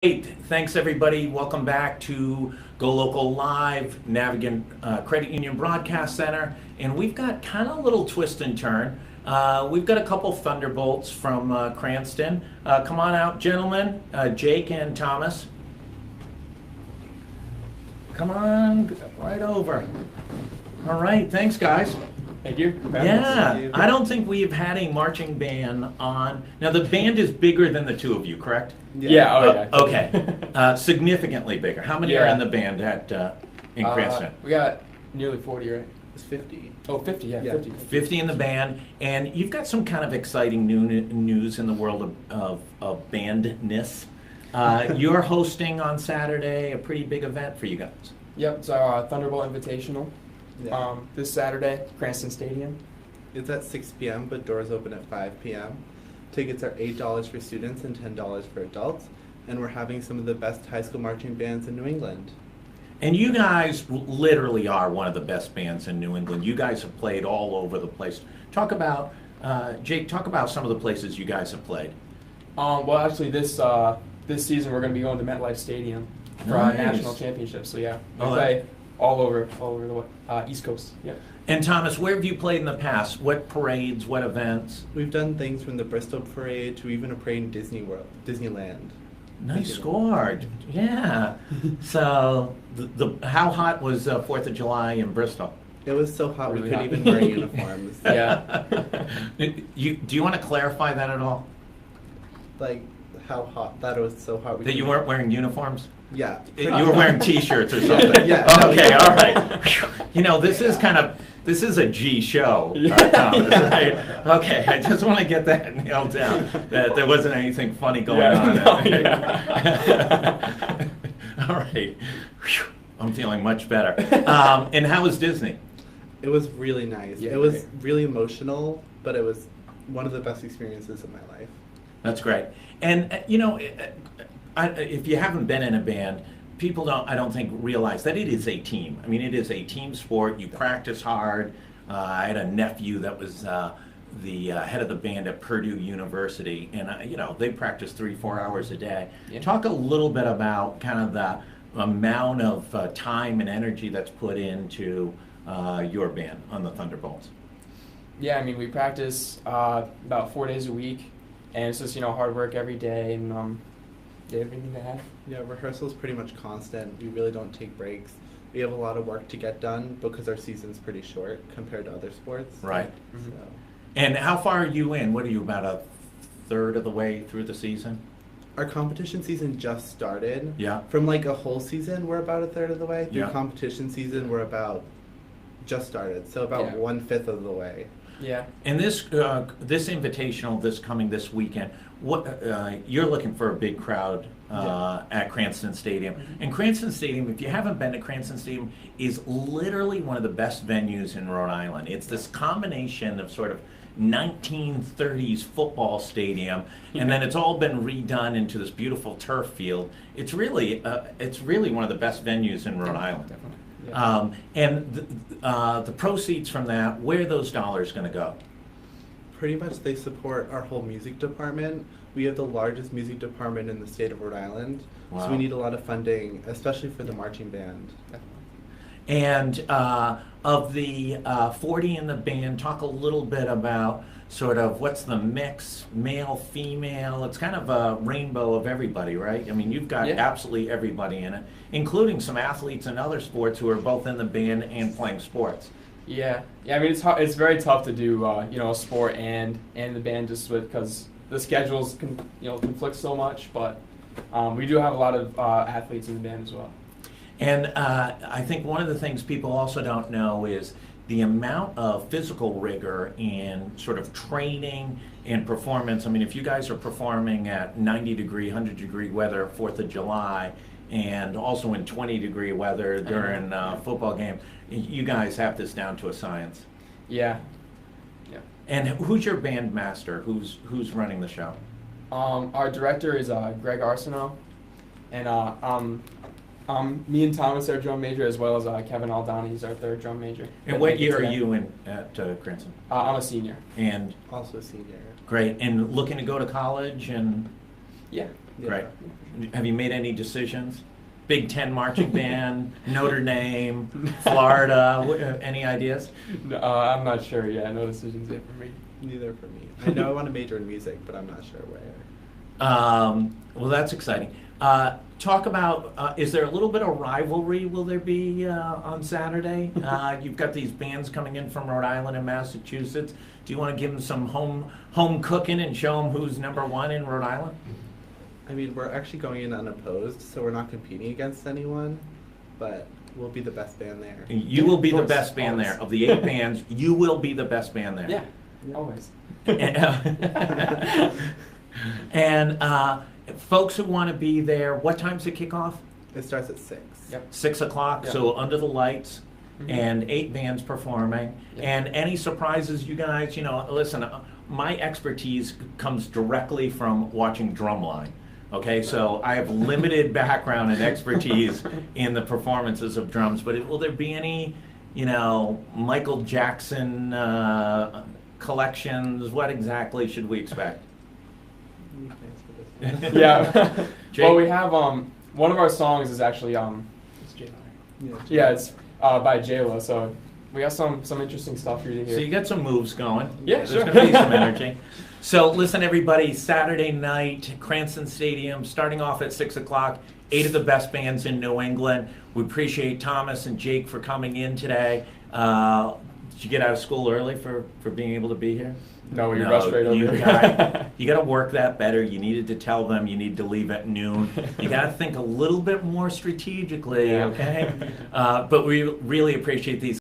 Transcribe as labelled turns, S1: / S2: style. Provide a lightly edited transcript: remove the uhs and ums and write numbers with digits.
S1: Great. Thanks, everybody. Welcome back to Go Local Live, Navigant Credit Union Broadcast Center. And we've got kind of a little twist and turn. We've got a couple Thunderbolts from Cranston. Come on out, gentlemen, Jake and Thomas. Come on, right over. All right, thanks, guys.
S2: Thank you.
S1: Yeah, I don't think we've had a marching band on. Now, the band is bigger than the two of you, correct?
S2: Yeah. Oh, yeah.
S1: Okay. Significantly bigger. How many are in the band in Cranston?
S2: We got nearly 40, right?
S3: It's 50.
S2: Oh, 50, yeah. 50.
S1: 50 in the band. And you've got some kind of exciting news in the world of bandness. You're hosting on Saturday a pretty big event for you guys.
S2: Yep, it's our Thunderbolt Invitational.
S3: Yeah.
S2: This Saturday, Cranston Stadium.
S3: It's at 6 p.m., but doors open at 5 p.m. Tickets are $8 for students and $10 for adults. And we're having some of the best high school marching bands in New England.
S1: And you guys literally are one of the best bands in New England. You guys have played all over the place. Talk about, Jake, talk about some of the places you guys have played.
S2: Well, actually, this season we're going to be going to MetLife Stadium for our national championship. So yeah, we play all over the East Coast. Yeah.
S1: And Thomas, where have you played in the past? What parades? What events?
S3: We've done things from the Bristol Parade to even a parade in Disneyland.
S1: Nice score. Yeah. So, how hot was 4th of July in Bristol?
S3: It was so hot
S2: Really
S3: we couldn't even wear uniforms.
S2: Yeah.
S1: Do you want to clarify that at all?
S3: Like how hot that it was so hot.
S1: That you weren't wearing uniforms?
S3: Yeah.
S1: You were wearing T-shirts or something?
S3: Yeah.
S1: Okay, all right. You know, this is a G show, Thomas, right? Okay, I just want to get that nailed down, that there wasn't anything funny going on. All right. Whew, I'm feeling much better. And how was Disney?
S3: It was really nice.
S2: Yeah,
S3: it was really emotional, but it was one of the best experiences of my life.
S1: That's great. And, you know, if you haven't been in a band, people I don't think realize that it is a team. I mean, it is a team sport. You practice hard. I had a nephew that was the head of the band at Purdue University, and you know, they practice 3-4 hours a day.
S2: Yeah.
S1: Talk a little bit about kind of the amount of time and energy that's put into your band on the Thunderbolts.
S2: Yeah, I mean, we practice about 4 days a week, and it's just, hard work every day, and everything to have.
S3: Yeah, rehearsal's pretty much constant. We really don't take breaks. We have a lot of work to get done because our season's pretty short compared to other sports.
S1: Right.
S3: So.
S1: And how far are you in? What are you, about a third of the way through the season?
S3: Our competition season just started.
S1: Yeah.
S3: From like a whole season, we're about a third of the way. Through
S1: Yeah.
S3: competition season, we're about just started. So about 1/5 of the way.
S2: Yeah.
S1: And this invitational this weekend, what you're looking for a big crowd at Cranston Stadium.
S2: Mm-hmm.
S1: And Cranston Stadium, if you haven't been to Cranston Stadium, is literally one of the best venues in Rhode Island. It's this combination of sort of 1930s football stadium, and then it's all been redone into this beautiful turf field. It's really one of the best venues in Rhode Island.
S2: Definitely. Yeah.
S1: And the proceeds from that, where are those dollars going to go?
S3: Pretty much they support our whole music department. We have the largest music department in the state of Rhode Island.
S1: Wow.
S3: So we need a lot of funding, especially for the marching band.
S1: And of the 40 in the band, talk a little bit about sort of what's the mix, male, female. It's kind of a rainbow of everybody, right? I mean, you've got absolutely everybody in it, including some athletes in other sports who are both in the band and playing sports.
S2: Yeah. I mean, it's hard, it's very tough to do a sport and the band just because the schedules conflict so much. But we do have a lot of athletes in the band as well.
S1: And I think one of the things people also don't know is the amount of physical rigor in sort of training and performance. I mean, if you guys are performing at 90-degree, 100-degree weather, 4th of July, and also in 20-degree weather during football game, you guys have this down to a science.
S2: Yeah.
S1: And who's your band master? Who's running the show?
S2: Our director is Greg Arsenault, and me and Thomas are drum major, as well as Kevin Aldani is our third drum major.
S1: And what year are you in at Cranston?
S2: I'm a senior.
S1: And
S3: Also a senior.
S1: great. And looking to go to college and
S2: Yeah.
S1: Great. Have you made any decisions? Big Ten marching band, Notre Dame, Florida, any ideas?
S2: No, I'm not sure yet. No decisions yet for me.
S3: Neither for me. I know I want to major in music, but I'm not sure where.
S1: Well, that's exciting. Talk about, is there a little bit of rivalry, will there be on Saturday? You've got these bands coming in from Rhode Island and Massachusetts. Do you want to give them some home cooking and show them who's number one in Rhode Island?
S3: I mean, we're actually going in unopposed, so we're not competing against anyone, but we'll be the best band there.
S1: You will be the
S2: course,
S1: best band
S2: always.
S1: there. Of the 8 bands, you will be the best band there.
S2: Yeah, always.
S1: And folks who want to be there, what time's it kick off?
S3: It starts at 6.
S2: Yep.
S1: 6 o'clock,
S2: Yep.
S1: so under the lights,
S2: Mhm.
S1: and 8 bands performing.
S2: Yep.
S1: And any surprises, you guys? You know, listen, my expertise comes directly from watching Drumline. Okay, so I have limited background and expertise in the performances of drums, but will there be any, you know, Michael Jackson collections? What exactly should we expect?
S3: Thanks for this.
S2: Yeah.
S1: Jake?
S2: Well, we have one of our songs is actually it's J-Lo. Yeah, it's by J-Lo. So we got some interesting stuff for you to hear.
S1: So you got some moves going.
S2: Yeah,
S1: There's
S2: sure.
S1: going to be some energy. So listen, everybody, Saturday night, Cranston Stadium, starting off at 6 o'clock, 8 of the best bands in New England. We appreciate Thomas and Jake for coming in today. Did you get out of school early for being able to be here?
S2: No, we rushed right over
S1: you
S2: here.
S1: you got to work that better. You needed to tell them you need to leave at noon. You got to think a little bit more strategically,
S2: Yeah.
S1: okay? But we really appreciate these